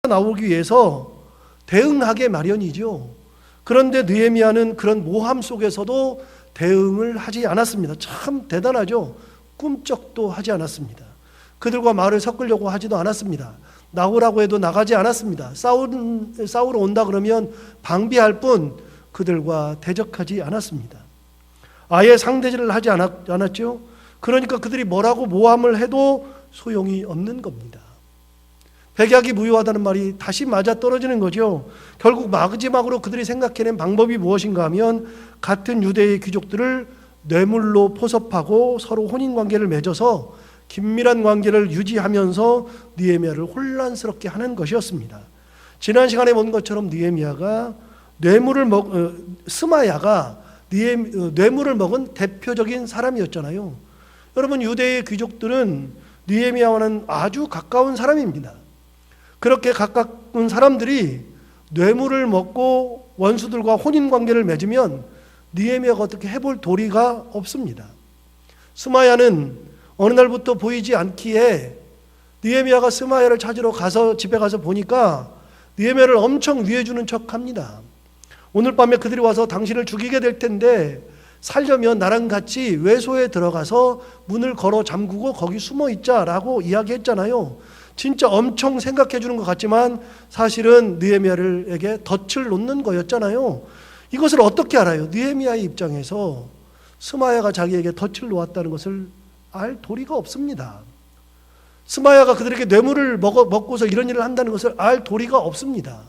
나오기 위해서 대응하게 마련이죠. 그런데 느헤미야는 그런 모함 속에서도 대응을 하지 않았습니다. 참 대단하죠. 꿈쩍도 하지 않았습니다. 그들과 말을 섞으려고 하지도 않았습니다. 나오라고 해도 나가지 않았습니다. 싸우러 온다 그러면 방비할 뿐 그들과 대적하지 않았습니다. 아예 상대질을 하지 않았죠. 그러니까 그들이 뭐라고 모함을 해도 소용이 없는 겁니다. 백약이 무효하다는 말이 다시 맞아떨어지는 거죠. 결국 마지막으로 그들이 생각해낸 방법이 무엇인가 하면 같은 유대의 귀족들을 뇌물로 포섭하고 서로 혼인관계를 맺어서 긴밀한 관계를 유지하면서 느헤미야를 혼란스럽게 하는 것이었습니다. 지난 시간에 본 것처럼 느헤미야가 스마야가 뇌물을 먹은 대표적인 사람이었잖아요. 여러분, 유대의 귀족들은 느헤미야와는 아주 가까운 사람입니다. 그렇게 가까운 사람들이 뇌물을 먹고 원수들과 혼인관계를 맺으면 느헤미야가 어떻게 해볼 도리가 없습니다. 스마야는 어느 날부터 보이지 않기에 느헤미야가 스마야를 찾으러 가서 집에 가서 보니까 느헤미야를 엄청 위해주는 척합니다. 오늘 밤에 그들이 와서 당신을 죽이게 될 텐데 살려면 나랑 같이 외소에 들어가서 문을 걸어 잠그고 거기 숨어 있자라고 이야기했잖아요. 진짜 엄청 생각해 주는 것 같지만 사실은 느헤미야에게 덫을 놓는 거였잖아요. 이것을 어떻게 알아요? 느헤미야의 입장에서 스마야가 자기에게 덫을 놓았다는 것을 알 도리가 없습니다. 스마야가 그들에게 뇌물을 먹고서 이런 일을 한다는 것을 알 도리가 없습니다.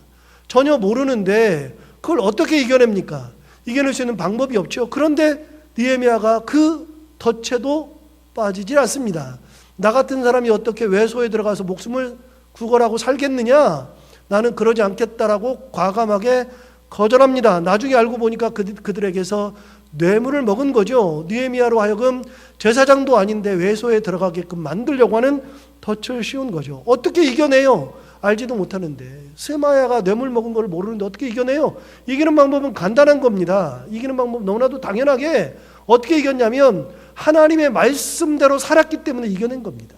전혀 모르는데 그걸 어떻게 이겨냅니까? 이겨낼 수 있는 방법이 없죠. 그런데 느헤미야가 그 덫에도 빠지질 않습니다. 나 같은 사람이 어떻게 외소에 들어가서 목숨을 구걸하고 살겠느냐? 나는 그러지 않겠다라고 과감하게 거절합니다. 나중에 알고 보니까 그들에게서 뇌물을 먹은 거죠. 느헤미야로 하여금 제사장도 아닌데 외소에 들어가게끔 만들려고 하는 덫을 씌운 거죠. 어떻게 이겨내요? 알지도 못하는데. 스마야가 뇌물 먹은 걸 모르는데 어떻게 이겨내요? 이기는 방법은 간단한 겁니다. 이기는 방법 너무나도 당연하게 어떻게 이겼냐면 하나님의 말씀대로 살았기 때문에 이겨낸 겁니다.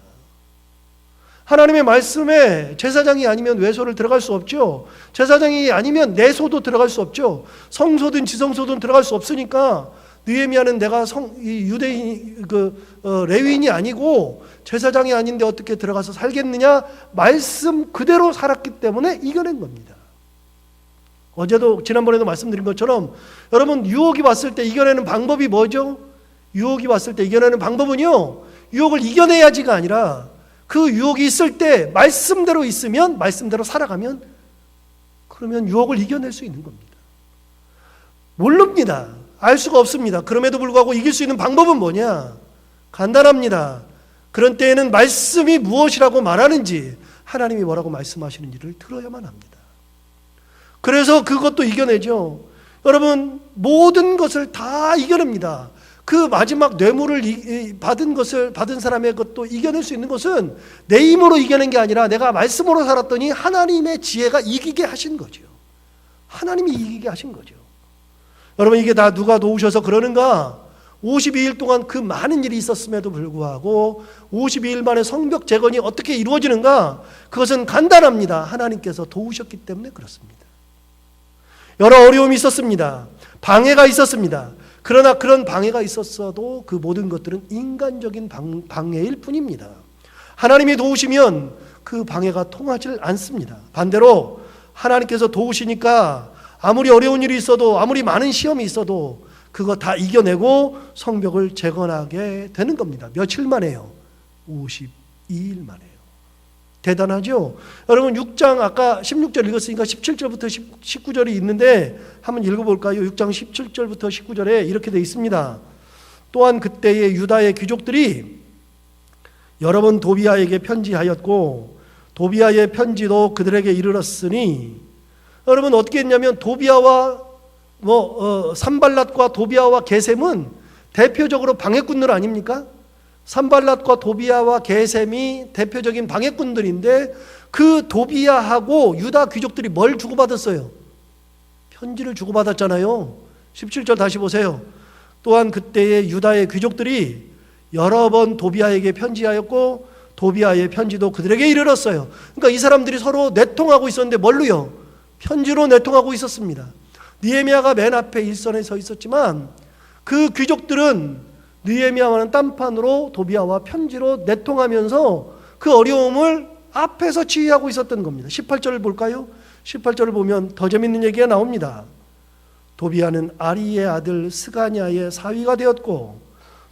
하나님의 말씀에 제사장이 아니면 외소를 들어갈 수 없죠. 제사장이 아니면 내소도 들어갈 수 없죠. 성소든 지성소든 들어갈 수 없으니까 느헤미야는 내가 유대인 레위인이 아니고 제사장이 아닌데 어떻게 들어가서 살겠느냐, 말씀 그대로 살았기 때문에 이겨낸 겁니다. 어제도 지난번에도 말씀드린 것처럼 여러분, 유혹이 왔을 때 이겨내는 방법이 뭐죠? 유혹이 왔을 때 이겨내는 방법은요, 유혹을 이겨내야지가 아니라 그 유혹이 있을 때 말씀대로 있으면, 말씀대로 살아가면, 그러면 유혹을 이겨낼 수 있는 겁니다. 모릅니다. 알 수가 없습니다. 그럼에도 불구하고 이길 수 있는 방법은 뭐냐? 간단합니다. 그런 때에는 말씀이 무엇이라고 말하는지, 하나님이 뭐라고 말씀하시는지를 들어야만 합니다. 그래서 그것도 이겨내죠. 여러분, 모든 것을 다 이겨냅니다. 그 마지막 뇌물을 받은 사람의 것도 이겨낼 수 있는 것은 내 힘으로 이겨낸 게 아니라 내가 말씀으로 살았더니 하나님의 지혜가 이기게 하신 거죠. 하나님이 이기게 하신 거죠. 여러분, 이게 다 누가 도우셔서 그러는가? 52일 동안 그 많은 일이 있었음에도 불구하고 52일 만에 성벽 재건이 어떻게 이루어지는가? 그것은 간단합니다. 하나님께서 도우셨기 때문에 그렇습니다. 여러 어려움이 있었습니다. 방해가 있었습니다. 그러나 그런 방해가 있었어도 그 모든 것들은 인간적인 방해일 뿐입니다. 하나님이 도우시면 그 방해가 통하지 않습니다. 반대로 하나님께서 도우시니까 아무리 어려운 일이 있어도, 아무리 많은 시험이 있어도 그거 다 이겨내고 성벽을 재건하게 되는 겁니다. 며칠 만에요? 52일 만에요. 대단하죠? 여러분, 6장 아까 16절 읽었으니까 17절부터 19절이 있는데 한번 읽어볼까요? 6장 17절부터 19절에 이렇게 되어 있습니다. 또한 그때의 유다의 귀족들이 여러 번 도비아에게 편지하였고 도비아의 편지도 그들에게 이르렀으니, 여러분 어떻게 했냐면 도비아와 산발랏과 도비아와 게셈은 대표적으로 방해꾼들 아닙니까? 산발랏과 도비아와 게셈이 대표적인 방해꾼들인데 그 도비아하고 유다 귀족들이 뭘 주고받았어요? 편지를 주고받았잖아요. 17절 다시 보세요. 또한 그때의 유다의 귀족들이 여러 번 도비아에게 편지하였고 도비아의 편지도 그들에게 이르렀어요. 그러니까 이 사람들이 서로 내통하고 있었는데 뭘로요? 편지로 내통하고 있었습니다. 느헤미야가 맨 앞에 일선에 서 있었지만 그 귀족들은 느헤미야와는 딴판으로 도비아와 편지로 내통하면서 그 어려움을 앞에서 지휘하고 있었던 겁니다. 18절을 볼까요? 18절을 보면 더 재밌는 얘기가 나옵니다. 도비아는 아리의 아들 스가냐의 사위가 되었고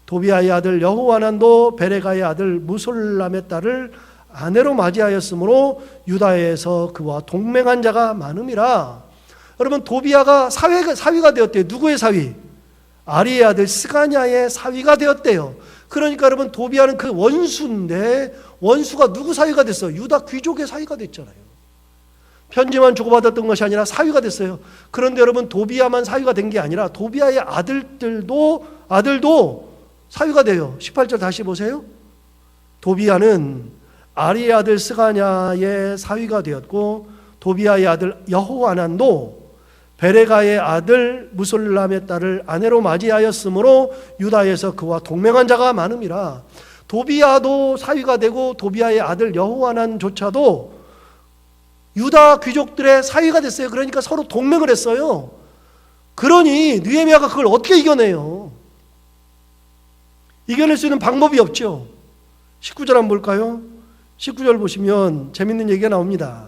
도비아의 아들 여호하난도 베레가의 아들 무솔람의 딸을 아내로 맞이하였으므로 유다에서 그와 동맹한 자가 많음이라. 여러분, 도비아가 사위가 되었대요. 누구의 사위? 아리의 아들 스가냐의 사위가 되었대요. 그러니까 여러분, 도비아는 그 원수인데 원수가 누구 사위가 됐어요? 유다 귀족의 사위가 됐잖아요. 편지만 주고받았던 것이 아니라 사위가 됐어요. 그런데 여러분, 도비아만 사위가 된 게 아니라 도비아의 아들도 사위가 돼요. 18절 다시 보세요. 도비아는 아리의 아들 스가냐의 사위가 되었고 도비아의 아들 여호하난도 베레가의 아들 무솔람의 딸을 아내로 맞이하였으므로 유다에서 그와 동맹한 자가 많음이라. 도비아도 사위가 되고 도비아의 아들 여호하난조차도 유다 귀족들의 사위가 됐어요. 그러니까 서로 동맹을 했어요. 그러니 느헤미야가 그걸 어떻게 이겨내요? 이겨낼 수 있는 방법이 없죠. 19절 한번 볼까요? 19절 보시면 재밌는 얘기가 나옵니다.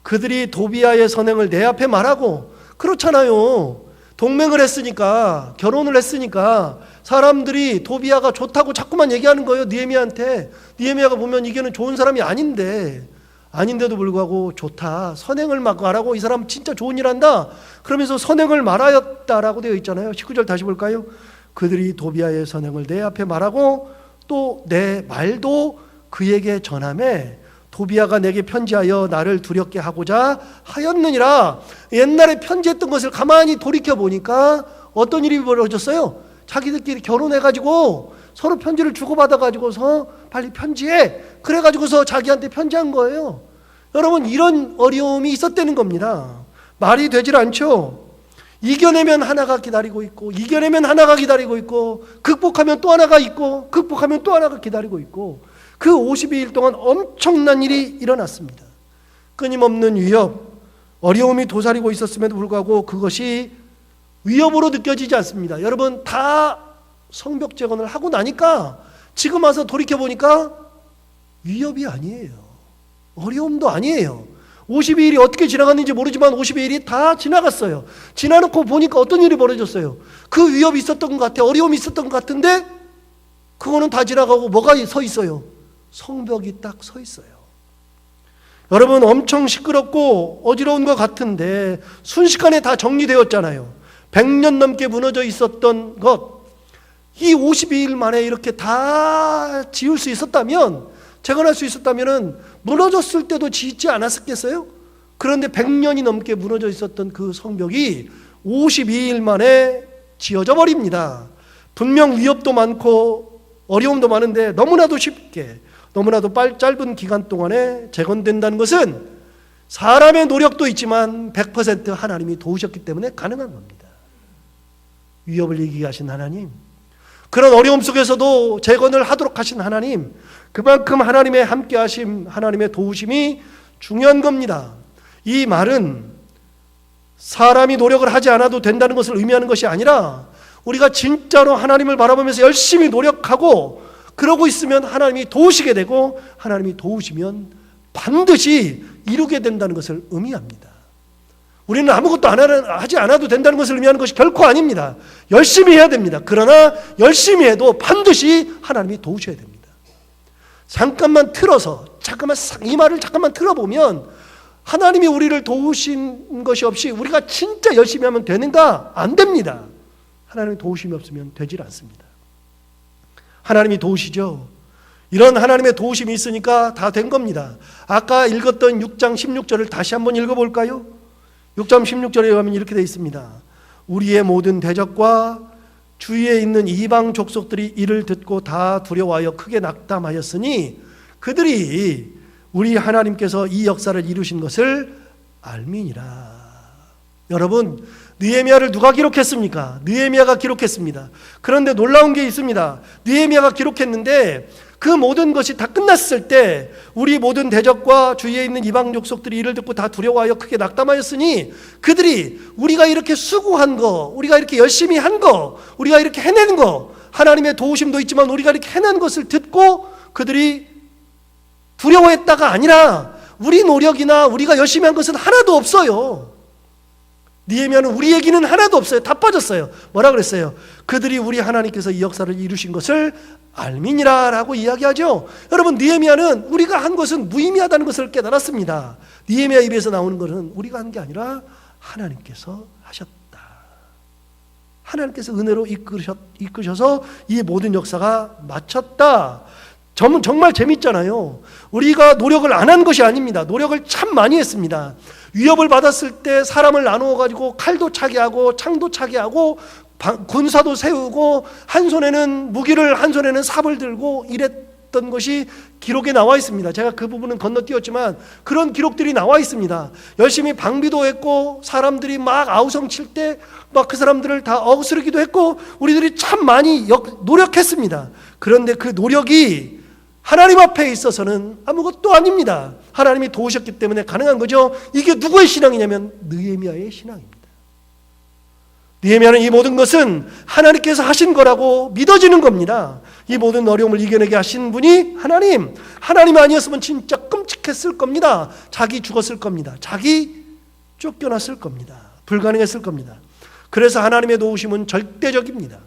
그들이 도비아의 선행을 내 앞에 말하고, 그렇잖아요. 동맹을 했으니까, 결혼을 했으니까 사람들이 도비아가 좋다고 자꾸만 얘기하는 거예요. 느헤미야한테. 느헤미야가 보면 이게는 좋은 사람이 아닌데도 불구하고 좋다, 선행을 말하고 이 사람 진짜 좋은 일 한다 그러면서 선행을 말하였다라고 되어 있잖아요. 19절 다시 볼까요? 그들이 도비아의 선행을 내 앞에 말하고 또 내 말도 그에게 전하매 도비아가 내게 편지하여 나를 두렵게 하고자 하였느니라. 옛날에 편지했던 것을 가만히 돌이켜보니까 어떤 일이 벌어졌어요? 자기들끼리 결혼해가지고 서로 편지를 주고받아가지고서 빨리 편지해, 그래가지고서 자기한테 편지한 거예요. 여러분, 이런 어려움이 있었다는 겁니다. 말이 되질 않죠. 이겨내면 하나가 기다리고 있고, 이겨내면 하나가 기다리고 있고, 극복하면 또 하나가 있고, 극복하면 또 하나가 기다리고 있고, 그 52일 동안 엄청난 일이 일어났습니다. 끊임없는 위협, 어려움이 도사리고 있었음에도 불구하고 그것이 위협으로 느껴지지 않습니다. 여러분, 다 성벽 재건을 하고 나니까 지금 와서 돌이켜보니까 위협이 아니에요. 어려움도 아니에요. 52일이 어떻게 지나갔는지 모르지만 52일이 다 지나갔어요. 지나놓고 보니까 어떤 일이 벌어졌어요? 그 위협이 있었던 것 같아, 어려움이 있었던 것 같은데 그거는 다 지나가고 뭐가 서 있어요? 성벽이 딱 서 있어요. 여러분, 엄청 시끄럽고 어지러운 것 같은데 순식간에 다 정리되었잖아요. 100년 넘게 무너져 있었던 것, 이 52일 만에 이렇게 다 지을 수 있었다면, 재건할 수 있었다면 무너졌을 때도 짓지 않았겠어요? 그런데 100년이 넘게 무너져 있었던 그 성벽이 52일 만에 지어져 버립니다. 분명 위협도 많고 어려움도 많은데 너무나도 쉽게, 너무나도 짧은 기간 동안에 재건된다는 것은 사람의 노력도 있지만 100% 하나님이 도우셨기 때문에 가능한 겁니다. 위협을 이기게 하신 하나님, 그런 어려움 속에서도 재건을 하도록 하신 하나님, 그만큼 하나님의 함께하심, 하나님의 도우심이 중요한 겁니다. 이 말은 사람이 노력을 하지 않아도 된다는 것을 의미하는 것이 아니라 우리가 진짜로 하나님을 바라보면서 열심히 노력하고 그러고 있으면 하나님이 도우시게 되고, 하나님이 도우시면 반드시 이루게 된다는 것을 의미합니다. 우리는 아무것도 하지 않아도 된다는 것을 의미하는 것이 결코 아닙니다. 열심히 해야 됩니다. 그러나 열심히 해도 반드시 하나님이 도우셔야 됩니다. 잠깐만 이 말을 잠깐만 틀어보면 하나님이 우리를 도우신 것이 없이 우리가 진짜 열심히 하면 되는가? 안 됩니다. 하나님의 도우심이 없으면 되질 않습니다. 하나님이 도우시죠. 이런 하나님의 도우심이 있으니까 다 된 겁니다. 아까 읽었던 6장 16절을 다시 한번 읽어볼까요? 6장 16절에 가면 이렇게 되어 있습니다. 우리의 모든 대적과 주위에 있는 이방 족속들이 이를 듣고 다 두려워하여 크게 낙담하였으니 그들이 우리 하나님께서 이 역사를 이루신 것을 알미니라. 여러분, 느헤미야를 누가 기록했습니까? 느헤미야가 기록했습니다. 그런데 놀라운 게 있습니다. 느헤미야가 기록했는데 그 모든 것이 다 끝났을 때 우리 모든 대적과 주위에 있는 이방 족속들이 이를 듣고 다 두려워하여 크게 낙담하였으니 그들이 우리가 이렇게 수고한 거, 우리가 이렇게 열심히 한 거, 우리가 이렇게 해낸 거, 하나님의 도우심도 있지만 우리가 이렇게 해낸 것을 듣고 그들이 두려워했다가 아니라 우리 노력이나 우리가 열심히 한 것은 하나도 없어요. 느헤미야는 우리 얘기는 하나도 없어요. 다 빠졌어요. 뭐라 그랬어요? 그들이 우리 하나님께서 이 역사를 이루신 것을 알미니라 라고 이야기하죠. 여러분, 느헤미야는 우리가 한 것은 무의미하다는 것을 깨달았습니다. 느헤미야 입에서 나오는 것은 우리가 한 게 아니라 하나님께서 하셨다. 하나님께서 은혜로 이끄셔서 이 모든 역사가 마쳤다. 정말 재밌잖아요. 우리가 노력을 안 한 것이 아닙니다. 노력을 참 많이 했습니다. 위협을 받았을 때 사람을 나누어 가지고 칼도 차게 하고 창도 차게 하고 군사도 세우고 한 손에는 무기를 한 손에는 삽을 들고 이랬던 것이 기록에 나와 있습니다. 제가 그 부분은 건너뛰었지만 그런 기록들이 나와 있습니다. 열심히 방비도 했고 사람들이 막 아우성 칠 때 막 그 사람들을 다 억스르기도 했고 우리들이 참 많이 노력했습니다. 그런데 그 노력이 하나님 앞에 있어서는 아무것도 아닙니다. 하나님이 도우셨기 때문에 가능한 거죠. 이게 누구의 신앙이냐면 느헤미야의 신앙입니다. 느헤미야는 이 모든 것은 하나님께서 하신 거라고 믿어지는 겁니다. 이 모든 어려움을 이겨내게 하신 분이 하나님 아니었으면 진짜 끔찍했을 겁니다. 자기 죽었을 겁니다. 자기 쫓겨났을 겁니다. 불가능했을 겁니다. 그래서 하나님의 도우심은 절대적입니다.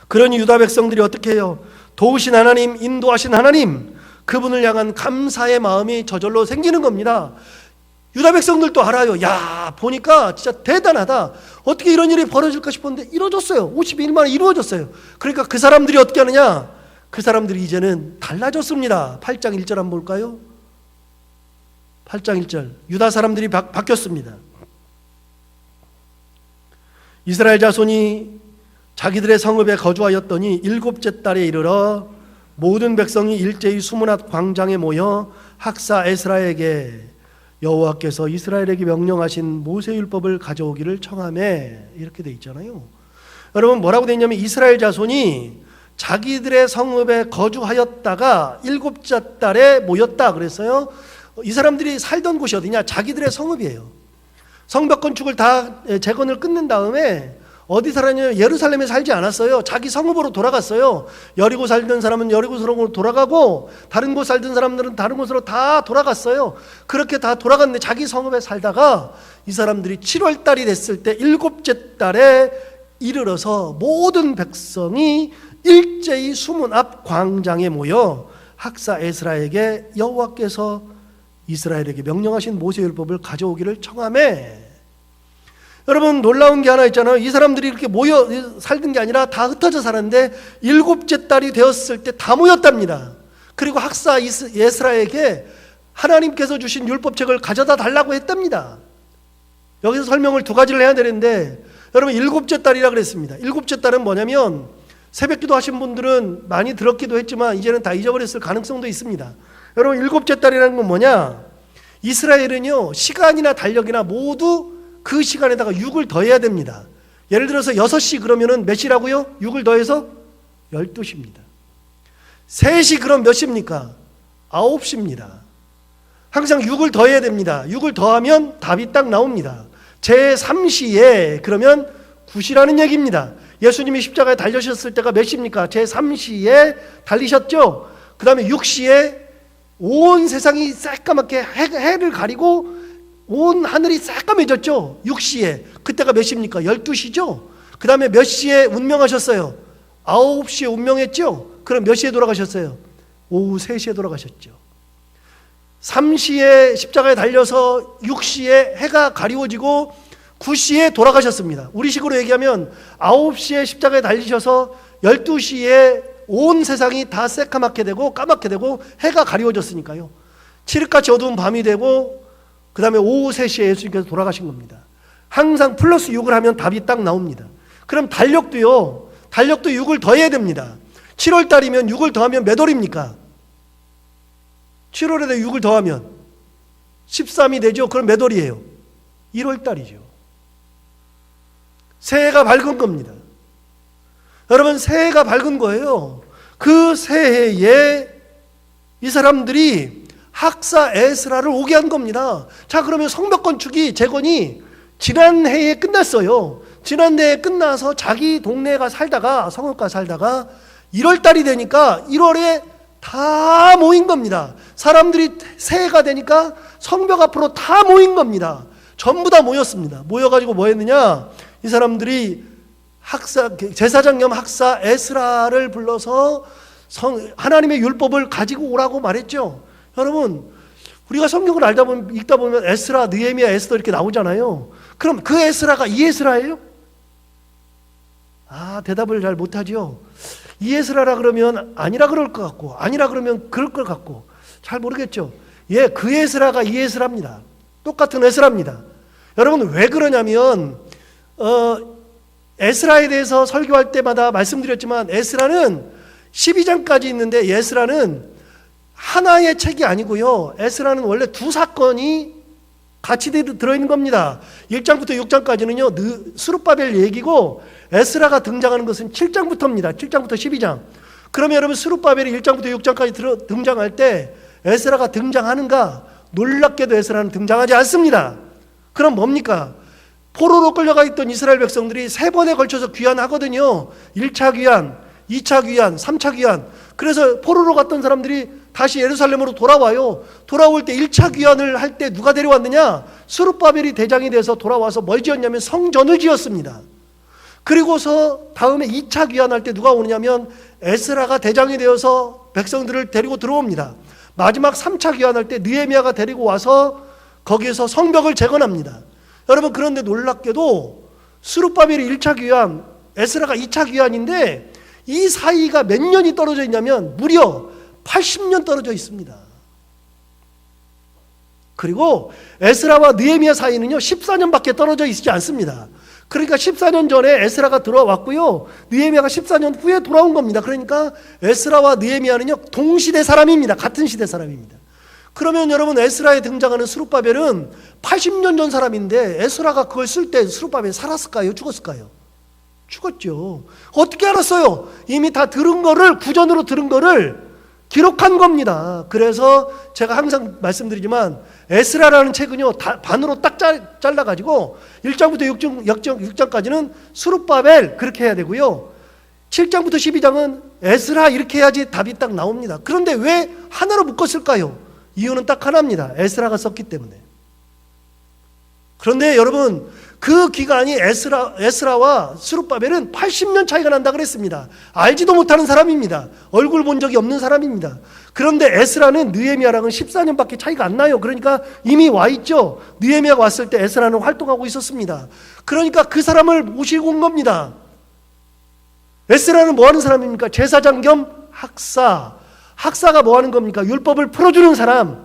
그러니 유다 백성들이 어떻게 해요? 도우신 하나님, 인도하신 하나님, 그분을 향한 감사의 마음이 저절로 생기는 겁니다. 유다 백성들도 알아요. 야, 보니까 진짜 대단하다. 어떻게 이런 일이 벌어질까 싶었는데 이루어졌어요. 51만 만에 이루어졌어요. 그러니까 그 사람들이 어떻게 하느냐? 그 사람들이 이제는 달라졌습니다. 8장 1절 한번 볼까요? 8장 1절. 유다 사람들이 바뀌었습니다. 이스라엘 자손이 자기들의 성읍에 거주하였더니 7째 달에 이르러 모든 백성이 일제히 수문앗 광장에 모여 학사 에스라에게 여호와께서 이스라엘에게 명령하신 모세율법을 가져오기를 청하매, 이렇게 돼 있잖아요. 여러분, 뭐라고 돼 있냐면 이스라엘 자손이 자기들의 성읍에 거주하였다가 7째 달에 모였다 그랬어요. 이 사람들이 살던 곳이 어디냐? 자기들의 성읍이에요. 성벽 건축을 다 재건을 끝낸 다음에 어디 살았냐면 예루살렘에 살지 않았어요. 자기 성읍으로 돌아갔어요. 여리고 살던 사람은 여리고로 돌아가고 다른 곳 살던 사람들은 다른 곳으로 다 돌아갔어요. 그렇게 다 돌아갔는데 자기 성읍에 살다가 이 사람들이 7월 달이 됐을 때 7째 달에 이르러서 모든 백성이 일제히 수문 앞 광장에 모여 학사 에스라에게 여호와께서 이스라엘에게 명령하신 모세율법을 가져오기를 청하매. 여러분, 놀라운 게 하나 있잖아요. 이 사람들이 이렇게 모여 살던 게 아니라 다 흩어져 살았는데 7째 달이 되었을 때 다 모였답니다. 그리고 학사 에스라에게 하나님께서 주신 율법책을 가져다 달라고 했답니다. 여기서 설명을 두 가지를 해야 되는데, 여러분, 7째 달이라 그랬습니다. 7째 달은 뭐냐면 새벽기도 하신 분들은 많이 들었기도 했지만 이제는 다 잊어버렸을 가능성도 있습니다. 여러분, 7째 달이라는 건 뭐냐? 이스라엘은요, 시간이나 달력이나 모두 그 시간에다가 6을 더해야 됩니다. 예를 들어서 6시 그러면은 몇 시라고요? 6을 더해서 12시입니다. 3시 그럼 몇 시입니까? 9시입니다. 항상 6을 더해야 됩니다. 6을 더하면 답이 딱 나옵니다. 제3시에 그러면 9시라는 얘기입니다. 예수님이 십자가에 달리셨을 때가 몇 시입니까? 제3시에 달리셨죠? 그 다음에 6시에 온 세상이 새까맣게 해를 가리고 온 하늘이 새까매졌죠. 6시에. 그때가 몇 시입니까? 12시죠. 그 다음에 몇 시에 운명하셨어요? 9시에 운명했죠. 그럼 몇 시에 돌아가셨어요? 오후 3시에 돌아가셨죠. 3시에 십자가에 달려서 6시에 해가 가리워지고 9시에 돌아가셨습니다. 우리식으로 얘기하면 9시에 십자가에 달리셔서 12시에 온 세상이 다 새까맣게 되고 까맣게 되고 해가 가리워졌으니까요. 칠흑같이 어두운 밤이 되고 그 다음에 오후 3시에 예수님께서 돌아가신 겁니다. 항상 플러스 6을 하면 답이 딱 나옵니다. 그럼 달력도 6을 더해야 됩니다. 7월 달이면 6을 더하면 몇 월입니까? 7월에 6을 더하면 13이 되죠. 그럼 몇 월이에요? 1월 달이죠. 새해가 밝은 겁니다. 여러분, 새해가 밝은 거예요. 그 새해에 이 사람들이 학사 에스라를 오게 한 겁니다. 자, 그러면 성벽 건축이 재건이 지난해에 끝났어요. 지난해에 끝나서 자기 동네가 살다가, 성읍가 살다가 1월 달이 되니까 1월에 다 모인 겁니다. 사람들이 새해가 되니까 성벽 앞으로 다 모인 겁니다. 전부 다 모였습니다. 모여가지고 뭐 했느냐? 이 사람들이 제사장 겸 학사 에스라를 불러서 하나님의 율법을 가지고 오라고 말했죠. 여러분, 우리가 성경을 읽다 보면 에스라, 느헤미야, 에스더 이렇게 나오잖아요. 그럼 그 에스라가 이 에스라예요? 대답을 잘 못하죠. 이 에스라라 그러면 아니라 그럴 것 같고, 아니라 그러면 그럴 것 같고, 잘 모르겠죠. 예, 그 에스라가 이 에스라입니다. 똑같은 에스라입니다. 여러분, 왜 그러냐면 에스라에 대해서 설교할 때마다 말씀드렸지만, 에스라는 12장까지 있는데, 에스라는 하나의 책이 아니고요. 에스라는 원래 두 사건이 같이 들어있는 겁니다. 1장부터 6장까지는요, 스룹바벨 얘기고, 에스라가 등장하는 것은 7장부터입니다. 7장부터 12장. 그러면 여러분, 스룹바벨이 1장부터 6장까지 등장할 때 에스라가 등장하는가? 놀랍게도 에스라는 등장하지 않습니다. 그럼 뭡니까? 포로로 끌려가 있던 이스라엘 백성들이 3번에 걸쳐서 귀환하거든요. 1차 귀환, 2차 귀환, 3차 귀환. 그래서 포로로 갔던 사람들이 다시 예루살렘으로 돌아와요. 돌아올 때 1차 귀환을 할 때 누가 데려왔느냐? 스룹바벨이 대장이 돼서 돌아와서 뭘 지었냐면 성전을 지었습니다. 그리고서 다음에 2차 귀환할 때 누가 오느냐면 에스라가 대장이 되어서 백성들을 데리고 들어옵니다. 마지막 3차 귀환할 때 느헤미야가 데리고 와서 거기에서 성벽을 재건합니다. 여러분, 그런데 놀랍게도 스룹바벨이 1차 귀환, 에스라가 2차 귀환인데 이 사이가 몇 년이 떨어져 있냐면 무려 80년 떨어져 있습니다. 그리고 에스라와 느헤미야 사이는요 14년밖에 떨어져 있지 않습니다. 그러니까 14년 전에 에스라가 들어왔고요, 느헤미야가 14년 후에 돌아온 겁니다. 그러니까 에스라와 느헤미야는요 동시대 사람입니다. 같은 시대 사람입니다. 그러면 여러분, 에스라에 등장하는 스룹바벨은 80년 전 사람인데 에스라가 그걸 쓸 때 스룹바벨이 살았을까요? 죽었을까요? 죽었죠. 어떻게 알았어요? 이미 다 들은 거를, 구전으로 들은 거를 기록한 겁니다. 그래서 제가 항상 말씀드리지만 에스라라는 책은요 반으로 딱 잘라가지고 1장부터 6장까지는 스룹바벨 그렇게 해야 되고요, 7장부터 12장은 에스라 이렇게 해야지 답이 딱 나옵니다. 그런데 왜 하나로 묶었을까요? 이유는 딱 하나입니다. 에스라가 썼기 때문에. 그런데 여러분, 그 기간이 에스라와 스룹바벨은 80년 차이가 난다 그랬습니다. 알지도 못하는 사람입니다. 얼굴 본 적이 없는 사람입니다. 그런데 에스라는 느헤미야랑은 14년밖에 차이가 안 나요. 그러니까 이미 와 있죠. 느헤미야가 왔을 때 에스라는 활동하고 있었습니다. 그러니까 그 사람을 모시고 온 겁니다. 에스라는 뭐 하는 사람입니까? 제사장 겸 학사. 학사가 뭐 하는 겁니까? 율법을 풀어주는 사람.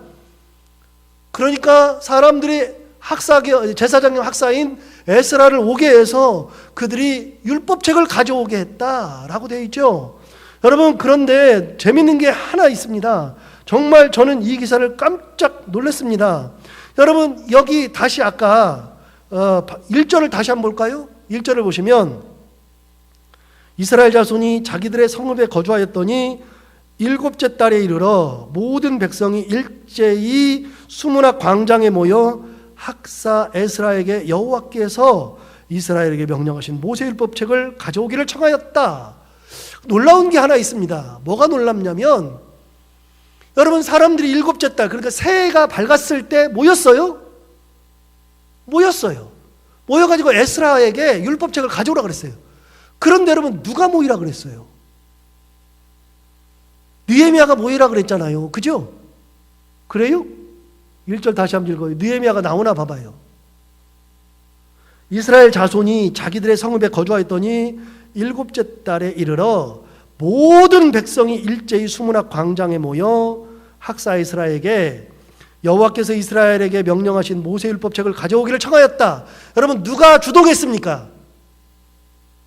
그러니까 사람들이 제사장 겸 학사인 에스라를 오게 해서 그들이 율법책을 가져오게 했다라고 되어 있죠. 여러분, 그런데 재밌는 게 하나 있습니다. 정말 저는 이 기사를 깜짝 놀랐습니다. 여러분, 여기 다시 아까 1절을 다시 한번 볼까요? 1절을 보시면 이스라엘 자손이 자기들의 성읍에 거주하였더니 7째 달에 이르러 모든 백성이 일제히 수문학 광장에 모여 학사 에스라에게 여호와께서 이스라엘에게 명령하신 모세율법책을 가져오기를 청하였다. 놀라운 게 하나 있습니다. 뭐가 놀랍냐면, 여러분, 사람들이 7째 달, 그러니까 새해가 밝았을 때 모였어요. 모여가지고 에스라에게 율법책을 가져오라 그랬어요. 그런데 여러분, 누가 모이라 그랬어요? 느헤미야가 모이라 그랬잖아요. 그죠? 그래요? 1절 다시 한번 읽어요. 느헤미야가 나오나 봐봐요. 이스라엘 자손이 자기들의 성읍에 거주하였더니 7째 달에 이르러 모든 백성이 일제히 수문학 광장에 모여 학사 에스라에게 여호와께서 이스라엘에게 명령하신 모세율법책을 가져오기를 청하였다. 여러분, 누가 주동했습니까?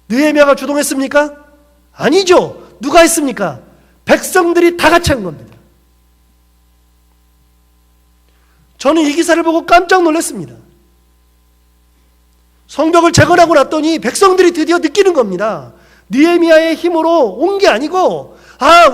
느헤미야가 주동했습니까? 아니죠. 누가 했습니까? 백성들이 다 같이 한 겁니다. 저는 이 기사를 보고 깜짝 놀랐습니다. 성벽을 재건하고 났더니 백성들이 드디어 느끼는 겁니다. 느헤미야의 힘으로 온 게 아니고,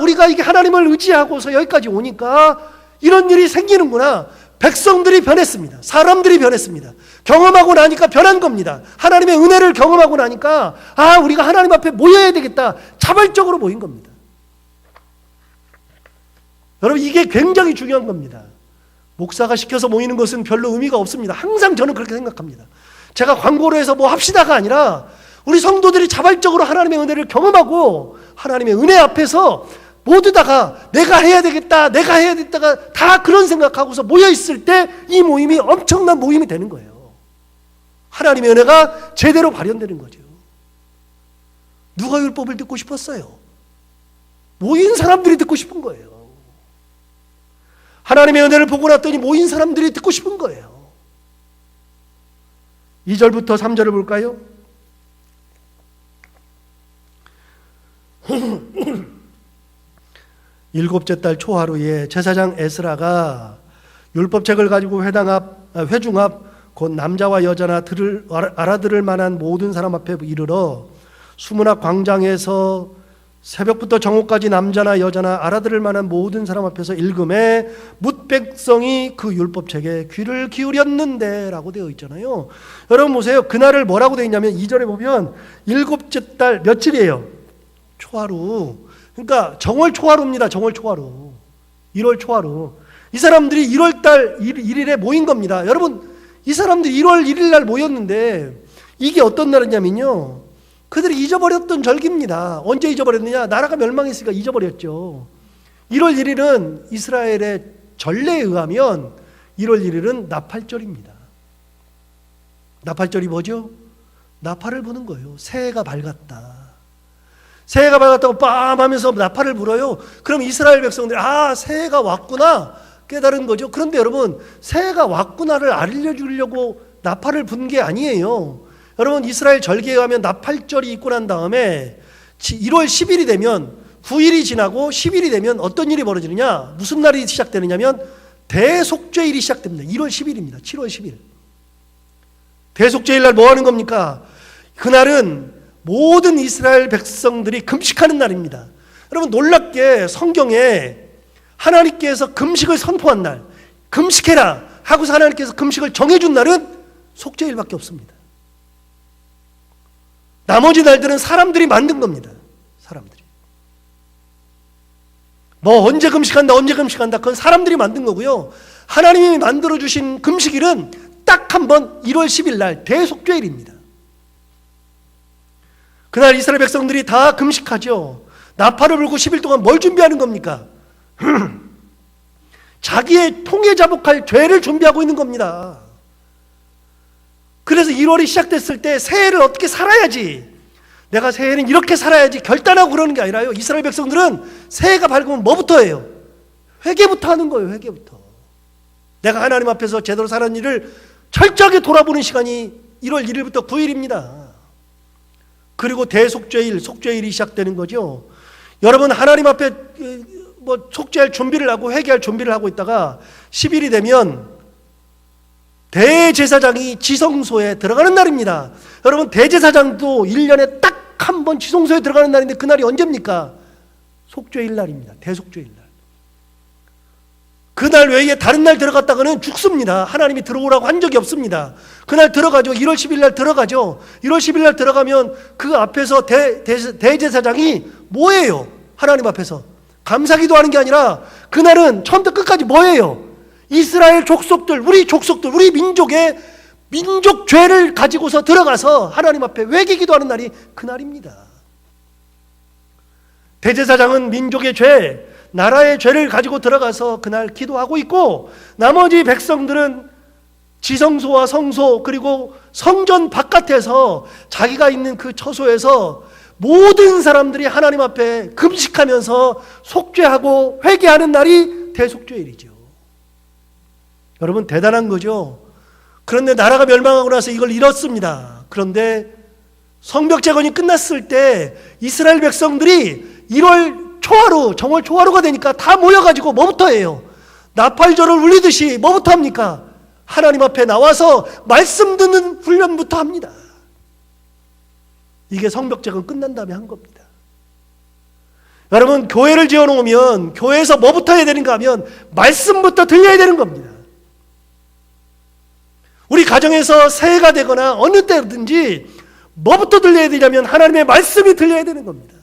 우리가 이게 하나님을 의지하고서 여기까지 오니까 이런 일이 생기는구나. 백성들이 변했습니다. 사람들이 변했습니다. 경험하고 나니까 변한 겁니다. 하나님의 은혜를 경험하고 나니까 우리가 하나님 앞에 모여야 되겠다. 자발적으로 모인 겁니다. 여러분, 이게 굉장히 중요한 겁니다. 목사가 시켜서 모이는 것은 별로 의미가 없습니다. 항상 저는 그렇게 생각합니다. 제가 광고로 해서 뭐 합시다가 아니라 우리 성도들이 자발적으로 하나님의 은혜를 경험하고 하나님의 은혜 앞에서 모두 다가 내가 해야 되겠다, 내가 해야 되겠다가 다 그런 생각하고서 모여있을 때 이 모임이 엄청난 모임이 되는 거예요. 하나님의 은혜가 제대로 발현되는 거죠. 누가 율법을 듣고 싶었어요? 모인 사람들이 듣고 싶은 거예요. 하나님의 은혜를 보고 났더니 모인 사람들이 듣고 싶은 거예요. 2절부터 3절을 볼까요? 일곱째 달 초하루에 제사장 에스라가 율법책을 가지고 회중 앞 곧 남자와 여자나 알아들을 만한 모든 사람 앞에 이르러 수문학 광장에서 새벽부터 정오까지 남자나 여자나 알아들을 만한 모든 사람 앞에서 읽음에 뭇 백성이 그 율법책에 귀를 기울였는데 라고 되어 있잖아요. 여러분 보세요. 그날을 뭐라고 되어 있냐면 2절에 보면 일곱째 달 며칠이에요? 초하루. 그러니까 정월 초하루입니다. 정월 초하루. 1월 초하루. 이 사람들이 1월 달 1일에 모인 겁니다. 여러분, 이 사람들이 1월 1일 날 모였는데 이게 어떤 날이냐면요, 그들이 잊어버렸던 절기입니다. 언제 잊어버렸느냐? 나라가 멸망했으니까 잊어버렸죠. 1월 1일은 이스라엘의 전례에 의하면 1월 1일은 나팔절입니다. 나팔절이 뭐죠? 나팔을 부는 거예요. 새해가 밝았다. 새해가 밝았다고 빰 하면서 나팔을 불어요. 그럼 이스라엘 백성들이 새해가 왔구나 깨달은 거죠. 그런데 여러분, 새해가 왔구나를 알려주려고 나팔을 분 게 아니에요. 여러분, 이스라엘 절기에 의하면 나팔절이 있고 난 다음에 1월 10일이 되면 9일이 지나고 10일이 되면 어떤 일이 벌어지느냐? 무슨 날이 시작되느냐면 대속죄일이 시작됩니다. 1월 10일입니다. 7월 10일. 대속죄일 날 뭐 하는 겁니까? 그날은 모든 이스라엘 백성들이 금식하는 날입니다. 여러분, 놀랍게 성경에 하나님께서 금식을 선포한 날, 금식해라 하고서 하나님께서 금식을 정해준 날은 속죄일밖에 없습니다. 나머지 날들은 사람들이 만든 겁니다. 사람들이. 뭐 언제 금식한다 그건 사람들이 만든 거고요. 하나님이 만들어주신 금식일은 딱 한 번 1월 10일 날 대속죄일입니다. 그날 이스라엘 백성들이 다 금식하죠. 나팔을 불고 10일 동안 뭘 준비하는 겁니까? 자기의 통에 자복할 죄를 준비하고 있는 겁니다. 그래서 1월이 시작됐을 때 새해를 어떻게 살아야지, 내가 새해는 이렇게 살아야지 결단하고 그러는 게 아니라요. 이스라엘 백성들은 새해가 밝으면 뭐부터 해요? 회개부터 하는 거예요. 회개부터. 내가 하나님 앞에서 제대로 살았는 일을 철저하게 돌아보는 시간이 1월 1일부터 9일입니다. 그리고 대속죄일, 속죄일이 시작되는 거죠. 여러분, 하나님 앞에 속죄할 준비를 하고 회개할 준비를 하고 있다가 10일이 되면 대제사장이 지성소에 들어가는 날입니다. 여러분, 대제사장도 1년에 딱 한 번 지성소에 들어가는 날인데 그날이 언제입니까? 속죄일 날입니다. 대속죄일 날. 그날 외에 다른 날 들어갔다가는 죽습니다. 하나님이 들어오라고 한 적이 없습니다. 그날 들어가죠. 1월 10일 날 들어가죠. 1월 10일 날 들어가면 그 앞에서 대제사장이 뭐예요? 하나님 앞에서 감사기도 하는 게 아니라 그날은 처음부터 끝까지 뭐예요? 이스라엘 족속들, 우리 민족의 민족 죄를 가지고서 들어가서 하나님 앞에 회개기도하는 날이 그날입니다. 대제사장은 민족의 죄, 나라의 죄를 가지고 들어가서 그날 기도하고 있고, 나머지 백성들은 지성소와 성소 그리고 성전 바깥에서 자기가 있는 그 처소에서 모든 사람들이 하나님 앞에 금식하면서 속죄하고 회개하는 날이 대속죄일이죠. 여러분, 대단한 거죠. 그런데 나라가 멸망하고 나서 이걸 잃었습니다. 그런데 성벽 재건이 끝났을 때 이스라엘 백성들이 1월 초하루, 정월 초하루가 되니까 다 모여가지고 뭐부터 해요? 나팔절을 울리듯이 뭐부터 합니까? 하나님 앞에 나와서 말씀 듣는 훈련부터 합니다. 이게 성벽제가 끝난 다음에 한 겁니다. 여러분, 교회를 지어놓으면 교회에서 뭐부터 해야 되는가 하면 말씀부터 들려야 되는 겁니다. 우리 가정에서 새해가 되거나 어느 때든지 뭐부터 들려야 되냐면 하나님의 말씀이 들려야 되는 겁니다.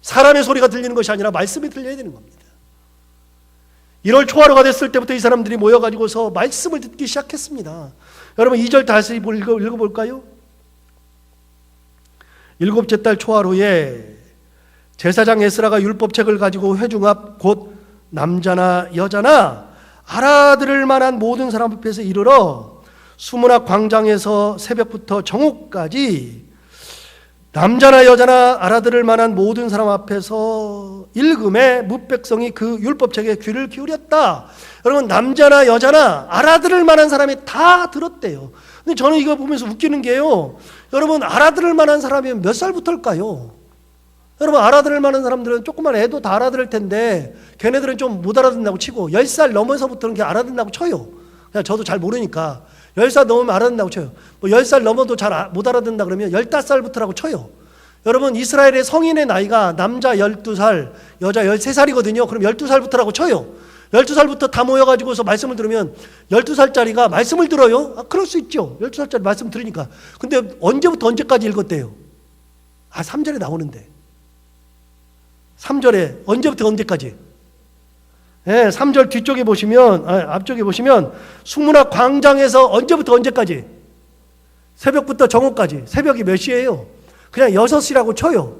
사람의 소리가 들리는 것이 아니라 말씀이 들려야 되는 겁니다. 1월 초하루가 됐을 때부터 이 사람들이 모여가지고서 말씀을 듣기 시작했습니다. 여러분 2절 다시 읽어볼까요? 7째 달 초하루에 제사장 에스라가 율법책을 가지고 회중 앞 곧 남자나 여자나 알아들을 만한 모든 사람 앞에서 이르러 수문학 광장에서 새벽부터 정오까지 남자나 여자나 알아들을 만한 모든 사람 앞에서 읽음에 뭇백성이 그 율법책에 귀를 기울였다. 여러분 남자나 여자나 알아들을 만한 사람이 다 들었대요. 근데 저는 이거 보면서 웃기는 게요. 여러분 알아들을 만한 사람이 몇 살부터일까요? 여러분 알아들을 만한 사람들은 조그만 애도 다 알아들을 텐데 걔네들은 좀 못 알아듣는다고 치고 10살 넘어서부터는 그냥 알아듣는다고 쳐요. 그냥 저도 잘 모르니까 10살 넘으면 알아듣는다고 쳐요. 뭐 10살 넘어도 잘 못 알아듣는다 그러면 15살부터라고 쳐요. 여러분 이스라엘의 성인의 나이가 남자 12살, 여자 13살이거든요. 그럼 12살부터라고 쳐요. 12살부터 다 모여가지고서 말씀을 들으면 12살짜리가 말씀을 들어요? 아, 그럴 수 있죠. 12살짜리 말씀 들으니까. 근데 언제부터 언제까지 읽었대요? 3절에 나오는데. 3절에 언제부터 언제까지? 네, 3절 뒤쪽에 보시면 앞쪽에 보시면 수문학 광장에서 언제부터 언제까지? 새벽부터 정오까지. 새벽이 몇 시예요? 그냥 6시라고 쳐요.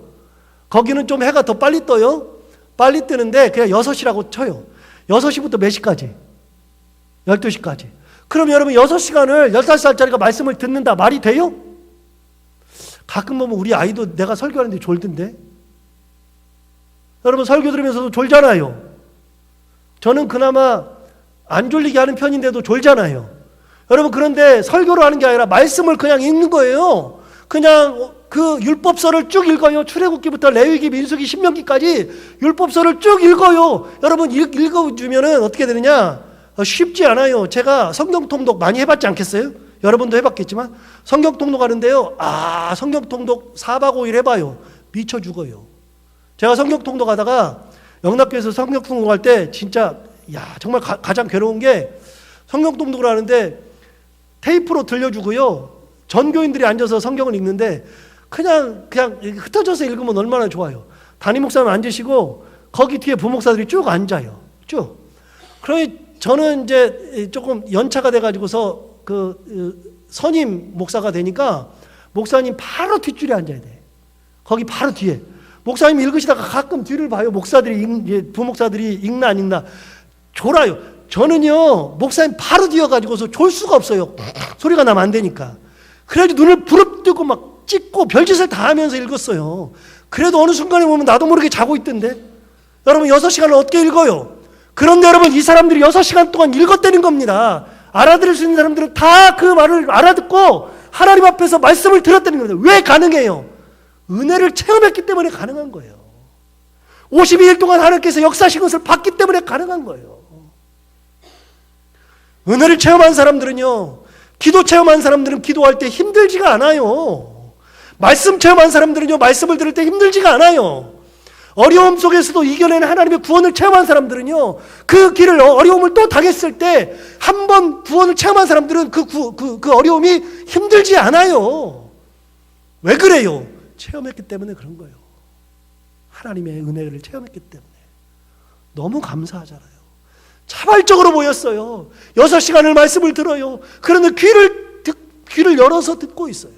거기는 좀 해가 더 빨리 떠요. 빨리 뜨는데 그냥 6시라고 쳐요. 6시부터 몇 시까지? 12시까지. 그럼 여러분 6시간을 15살짜리가 말씀을 듣는다 말이 돼요? 가끔 보면 우리 아이도 내가 설교하는데 졸던데. 여러분 설교 들으면서도 졸잖아요. 저는 그나마 안 졸리게 하는 편인데도 졸잖아요. 여러분 그런데 설교를 하는 게 아니라 말씀을 그냥 읽는 거예요. 그냥 그 율법서를 쭉 읽어요. 출애굽기부터 레위기, 민수기, 신명기까지 율법서를 쭉 읽어요. 여러분 읽어주면은 어떻게 되느냐? 쉽지 않아요. 제가 성경 통독 많이 해봤지 않겠어요? 여러분도 해봤겠지만 성경 통독하는데요. 성경 통독 4박 5일 해봐요. 미쳐 죽어요. 제가 성경 통독하다가 영락교에서 성경 통독할 때 진짜 정말 가장 괴로운 게 성경 통독을 하는데 테이프로 들려주고요. 전교인들이 앉아서 성경을 읽는데 그냥 흩어져서 읽으면 얼마나 좋아요. 담임 목사님 앉으시고 거기 뒤에 부목사들이 쭉 앉아요. 쭉. 그러니 저는 이제 조금 연차가 돼가지고서 선임 목사가 되니까 목사님 바로 뒷줄에 앉아야 돼. 거기 바로 뒤에. 목사님이 읽으시다가 가끔 뒤를 봐요. 부목사들이 읽나 안 읽나. 졸아요. 저는요, 목사님 바로 뒤여가지고서 졸 수가 없어요. 소리가 나면 안 되니까. 그래가지고 눈을 부릅뜨고 막 찍고 별짓을 다 하면서 읽었어요. 그래도 어느 순간에 보면 나도 모르게 자고 있던데. 여러분 6시간을 어떻게 읽어요? 그런데 여러분 이 사람들이 6시간 동안 읽었다는 겁니다. 알아들을 수 있는 사람들은 다 그 말을 알아듣고 하나님 앞에서 말씀을 들었다는 겁니다. 왜 가능해요? 은혜를 체험했기 때문에 가능한 거예요. 52일 동안 하나님께서 역사하신 것을 봤기 때문에 가능한 거예요. 은혜를 체험한 사람들은요, 기도 체험한 사람들은 기도할 때 힘들지가 않아요. 말씀 체험한 사람들은요, 말씀을 들을 때 힘들지가 않아요. 어려움 속에서도 이겨내는 하나님의 구원을 체험한 사람들은요, 그 길을 어려움을 또 당했을 때 한 번 구원을 체험한 사람들은 그 어려움이 힘들지 않아요. 왜 그래요? 체험했기 때문에 그런 거예요. 하나님의 은혜를 체험했기 때문에. 너무 감사하잖아요. 자발적으로 모였어요. 6시간을 말씀을 들어요. 그런데 귀를 열어서 듣고 있어요.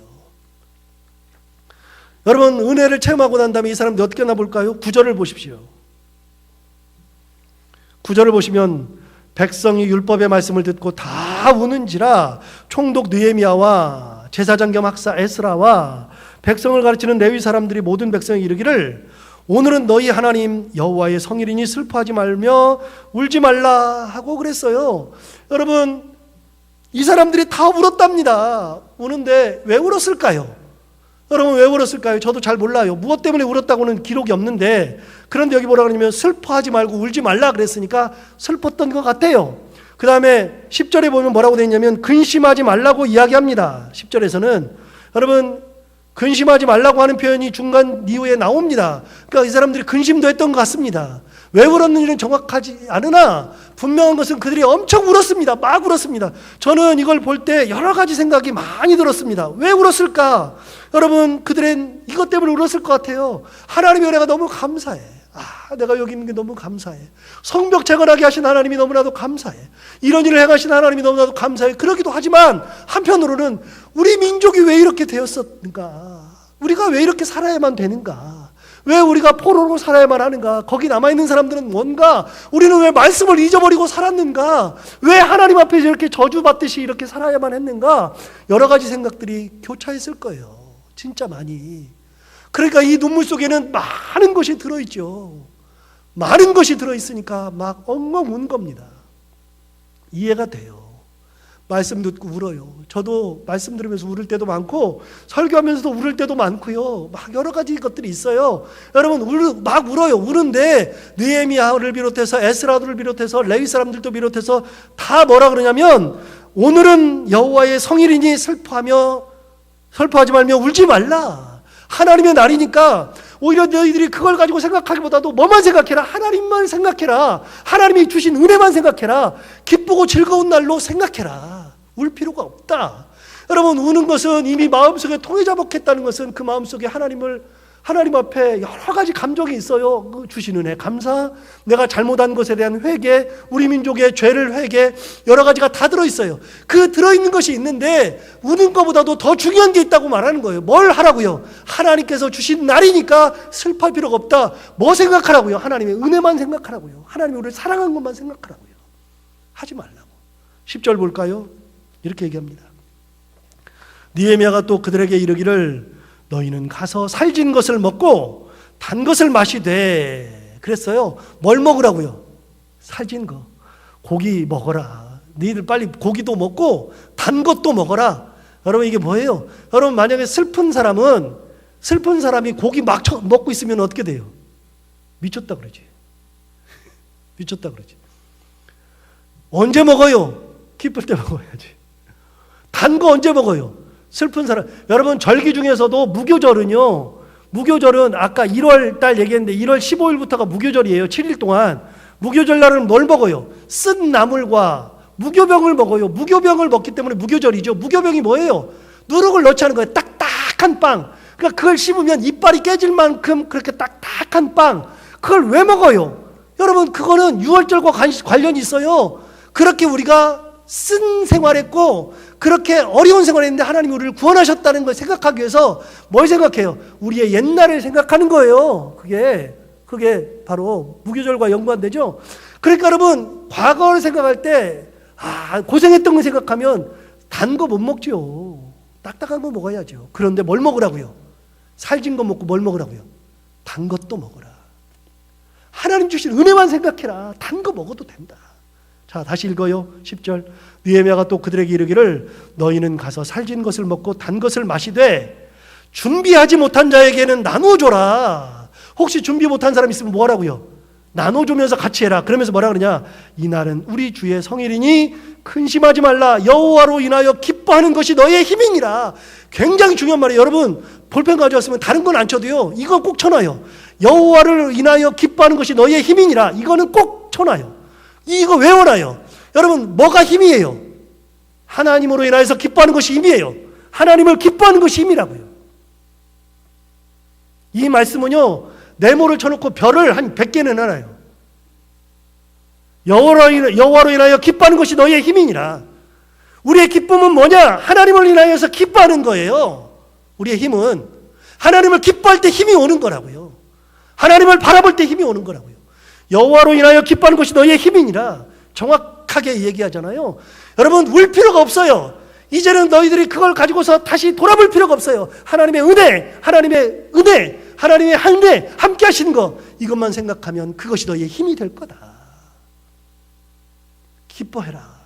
여러분 은혜를 체험하고 난 다음에 이 사람들이 어떻게 나볼까요? 9절을 보십시오. 9절을 보시면 백성이 율법의 말씀을 듣고 다 우는지라 총독 느헤미야와 제사장 겸 학사 에스라와 백성을 가르치는 레위 사람들이 모든 백성에게 이르기를 오늘은 너희 하나님 여호와의 성일이니 슬퍼하지 말며 울지 말라 하고 그랬어요. 여러분 이 사람들이 다 울었답니다. 우는데 왜 울었을까요? 여러분 왜 울었을까요? 저도 잘 몰라요. 무엇 때문에 울었다고는 기록이 없는데 그런데 여기 뭐라 그러냐면 슬퍼하지 말고 울지 말라 그랬으니까 슬펐던 것 같아요. 그 다음에 10절에 보면 뭐라고 되어 있냐면 근심하지 말라고 이야기합니다. 10절에서는 여러분 근심하지 말라고 하는 표현이 중간 이후에 나옵니다. 그러니까 이 사람들이 근심도 했던 것 같습니다. 왜 울었는지는 정확하지 않으나 분명한 것은 그들이 엄청 울었습니다. 막 울었습니다. 저는 이걸 볼 때 여러 가지 생각이 많이 들었습니다. 왜 울었을까? 여러분, 그들은 이것 때문에 울었을 것 같아요. 하나님의 은혜가 너무 감사해. 내가 여기 있는 게 너무 감사해. 성벽 재건하게 하신 하나님이 너무나도 감사해. 이런 일을 행하신 하나님이 너무나도 감사해. 그러기도 하지만 한편으로는 우리 민족이 왜 이렇게 되었었는가? 우리가 왜 이렇게 살아야만 되는가? 왜 우리가 포로로 살아야만 하는가? 거기 남아있는 사람들은 뭔가? 우리는 왜 말씀을 잊어버리고 살았는가? 왜 하나님 앞에 이렇게 저주받듯이 이렇게 살아야만 했는가? 여러 가지 생각들이 교차했을 거예요. 진짜 많이. 그러니까 이 눈물 속에는 많은 것이 들어있죠. 많은 것이 들어있으니까 막 엉엉 운 겁니다. 이해가 돼요. 말씀 듣고 울어요. 저도 말씀 들으면서 울을 때도 많고 설교하면서도 울을 때도 많고요. 막 여러 가지 것들이 있어요. 여러분 막 울어요. 우는데 느헤미야를 비롯해서 에스라를 비롯해서 레위 사람들도 비롯해서 다 뭐라 그러냐면 오늘은 여호와의 성일이니 슬퍼하지 말며 울지 말라. 하나님의 날이니까 오히려 너희들이 그걸 가지고 생각하기보다도 뭐만 생각해라. 하나님만 생각해라. 하나님이 주신 은혜만 생각해라. 기쁘고 즐거운 날로 생각해라. 울 필요가 없다. 여러분, 우는 것은 이미 마음속에 통해 자복했다는 것은 그 마음속에 하나님 앞에 여러 가지 감정이 있어요. 주신 은혜 감사, 내가 잘못한 것에 대한 회개, 우리 민족의 죄를 회개, 여러 가지가 다 들어있어요. 그 들어있는 것이 있는데 우는 것보다도 더 중요한 게 있다고 말하는 거예요. 뭘 하라고요? 하나님께서 주신 날이니까 슬퍼할 필요가 없다. 뭐 생각하라고요? 하나님의 은혜만 생각하라고요. 하나님이 우리를 사랑한 것만 생각하라고요. 하지 말라고. 10절 볼까요? 이렇게 얘기합니다. 느헤미야가 또 그들에게 이르기를 너희는 가서 살진 것을 먹고 단 것을 마시되. 그랬어요. 뭘 먹으라고요? 살진 거. 고기 먹어라. 너희들 빨리 고기도 먹고 단 것도 먹어라. 여러분, 이게 뭐예요? 여러분, 만약에 슬픈 사람이 고기 막 먹고 있으면 어떻게 돼요? 미쳤다 그러지. 미쳤다 그러지. 언제 먹어요? 기쁠 때 먹어야지. 단 거 언제 먹어요? 슬픈 사람. 여러분, 절기 중에서도 무교절은 아까 1월 달 얘기했는데 1월 15일부터가 무교절이에요. 7일 동안. 무교절 날은 뭘 먹어요? 쓴 나물과 무교병을 먹어요. 무교병을 먹기 때문에 무교절이죠. 무교병이 뭐예요? 누룩을 넣지 않은 거예요. 딱딱한 빵. 그러니까 그걸 씹으면 이빨이 깨질 만큼 그렇게 딱딱한 빵. 그걸 왜 먹어요? 여러분, 그거는 유월절과 관련이 있어요. 그렇게 우리가 쓴 생활했고 그렇게 어려운 생활했는데 하나님이 우리를 구원하셨다는 걸 생각하기 위해서 뭘 생각해요? 우리의 옛날을 생각하는 거예요. 그게 바로 무교절과 연관되죠. 그러니까 여러분, 과거를 생각할 때 고생했던 거 생각하면 단 거 못 먹죠. 딱딱한 거 먹어야죠. 그런데 뭘 먹으라고요? 살진 거 먹고 뭘 먹으라고요? 단 것도 먹어라. 하나님 주신 은혜만 생각해라. 단 거 먹어도 된다. 자, 다시 읽어요. 10절. 느헤미야가 또 그들에게 이르기를 너희는 가서 살진 것을 먹고 단 것을 마시되 준비하지 못한 자에게는 나누어줘라. 혹시 준비 못한 사람 있으면 뭐 하라고요? 나눠주면서 같이 해라. 그러면서 뭐라 그러냐? 이날은 우리 주의 성일이니 근심하지 말라. 여호와로 인하여 기뻐하는 것이 너의 힘이니라. 굉장히 중요한 말이에요. 여러분, 볼펜 가져왔으면 다른 건 안 쳐도요, 이건 꼭 쳐놔요. 여호와를 인하여 기뻐하는 것이 너의 힘이니라. 이거는 꼭 쳐놔요. 이거 외워놔요. 여러분, 뭐가 힘이에요? 하나님으로 인하여서 기뻐하는 것이 힘이에요. 하나님을 기뻐하는 것이 힘이라고요. 이 말씀은요, 네모를 쳐놓고 별을 한 100개는 하나요. 여호와로 인하여 기뻐하는 것이 너의 힘이니라. 우리의 기쁨은 뭐냐? 하나님을 인하여서 기뻐하는 거예요. 우리의 힘은 하나님을 기뻐할 때 힘이 오는 거라고요. 하나님을 바라볼 때 힘이 오는 거라고요. 여호와로 인하여 기뻐하는 것이 너의 힘이니라. 정확하게 얘기하잖아요. 여러분, 울 필요가 없어요. 이제는 너희들이 그걸 가지고서 다시 돌아볼 필요가 없어요. 하나님의 은혜, 하나님의 함께 하시는 거, 이것만 생각하면 그것이 너의 힘이 될 거다. 기뻐해라.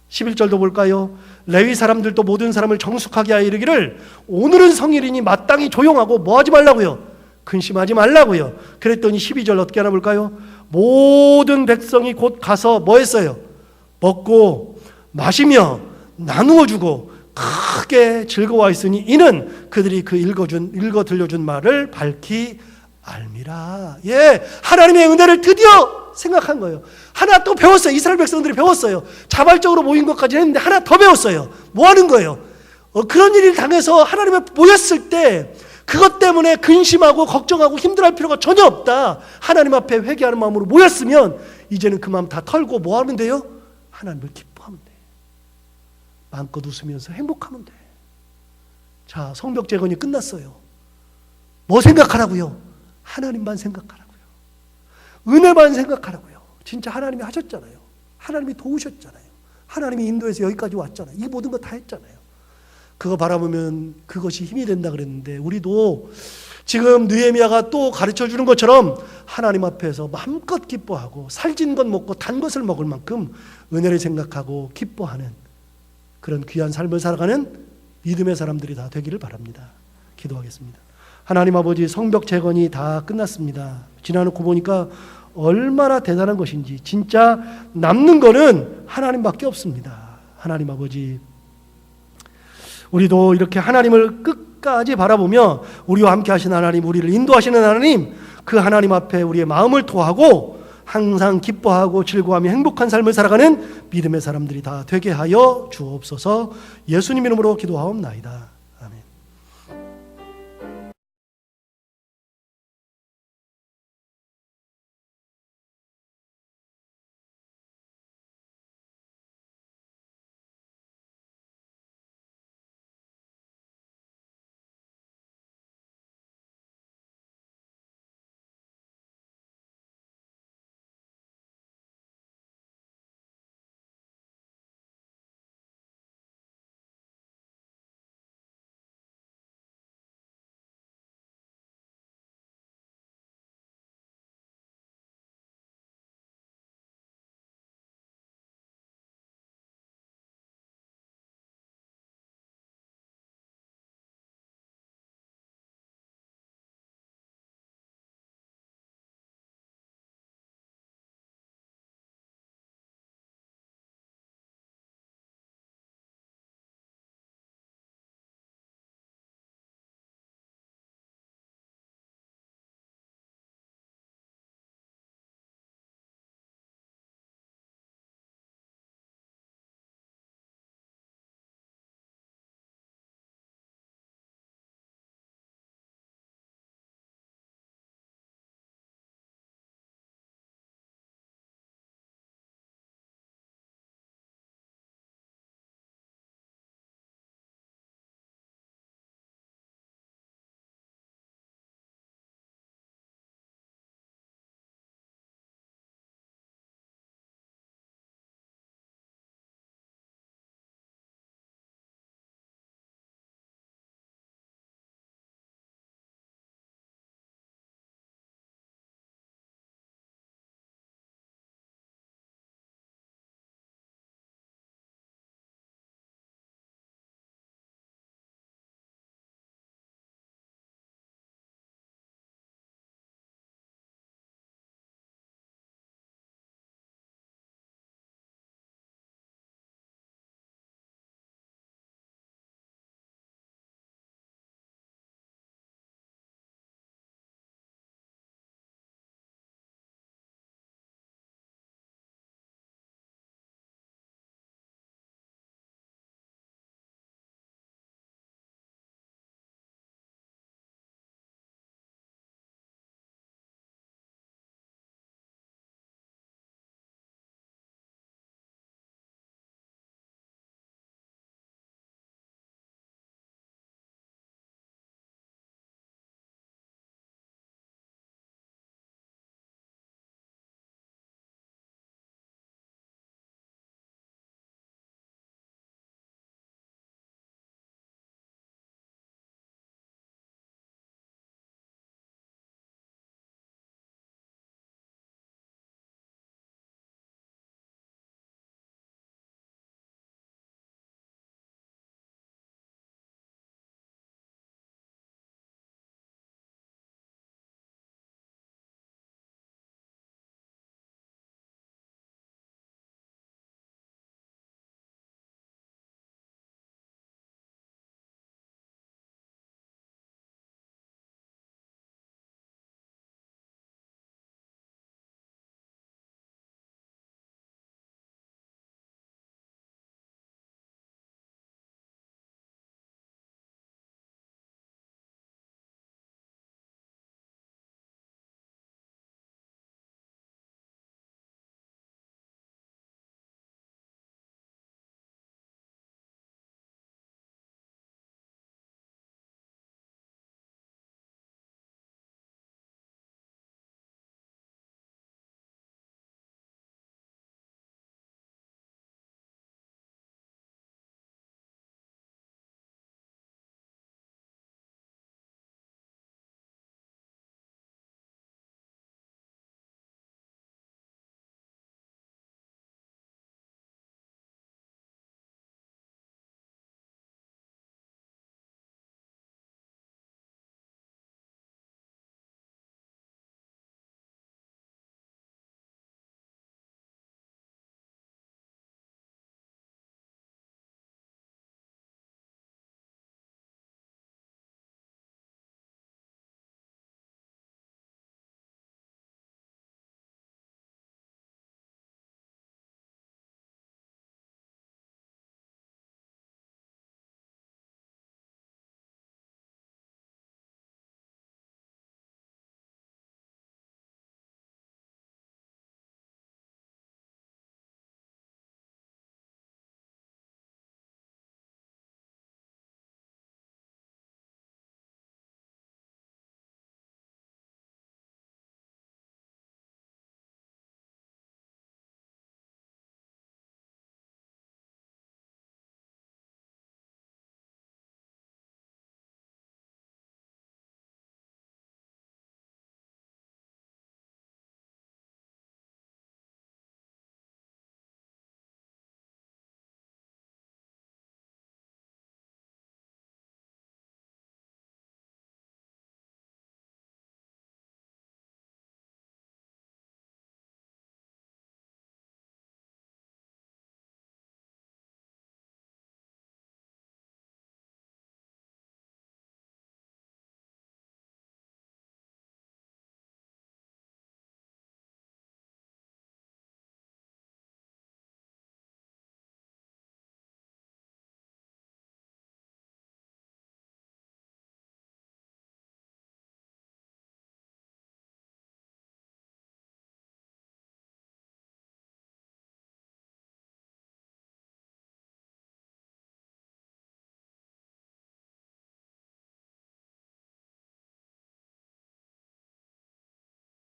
11절도 볼까요? 레위 사람들도 모든 사람을 정숙하게 하여 이르기를 오늘은 성일이니 마땅히 조용하고 뭐 하지 말라고요? 근심하지 말라고요. 그랬더니 12절 어떻게 하나 볼까요? 모든 백성이 곧 가서 뭐 했어요? 먹고 마시며 나누어 주고 크게 즐거워했으니 이는 그들이 그 읽어 들려준 말을 밝히 알미라. 예, 하나님의 은혜를 드디어 생각한 거예요. 하나 또 배웠어요. 이스라엘 백성들이 배웠어요. 자발적으로 모인 것까지 했는데 하나 더 배웠어요. 뭐 하는 거예요? 그런 일을 당해서 하나님에 모였을 때 그것 때문에 근심하고 걱정하고 힘들어할 필요가 전혀 없다. 하나님 앞에 회개하는 마음으로 모였으면 이제는 그 마음 다 털고 뭐 하면 돼요? 하나님을 기뻐하면 돼. 마음껏 웃으면서 행복하면 돼. 자, 성벽 재건이 끝났어요. 뭐 생각하라고요? 하나님만 생각하라고요. 은혜만 생각하라고요. 진짜 하나님이 하셨잖아요. 하나님이 도우셨잖아요. 하나님이 인도해서 여기까지 왔잖아요. 이 모든 거 다 했잖아요. 그거 바라보면 그것이 힘이 된다 그랬는데 우리도 지금 느헤미야가 또 가르쳐 주는 것처럼 하나님 앞에서 마음껏 기뻐하고 살찐 것 먹고 단 것을 먹을 만큼 은혜를 생각하고 기뻐하는 그런 귀한 삶을 살아가는 믿음의 사람들이 다 되기를 바랍니다. 기도하겠습니다. 하나님 아버지, 성벽 재건이 다 끝났습니다. 지나놓고 보니까 얼마나 대단한 것인지 진짜 남는 거는 하나님밖에 없습니다. 하나님 아버지, 우리도 이렇게 하나님을 끝까지 바라보며 우리와 함께 하신 하나님, 우리를 인도하시는 하나님, 그 하나님 앞에 우리의 마음을 토하고 항상 기뻐하고 즐거워하며 행복한 삶을 살아가는 믿음의 사람들이 다 되게 하여 주옵소서. 예수님 이름으로 기도하옵나이다.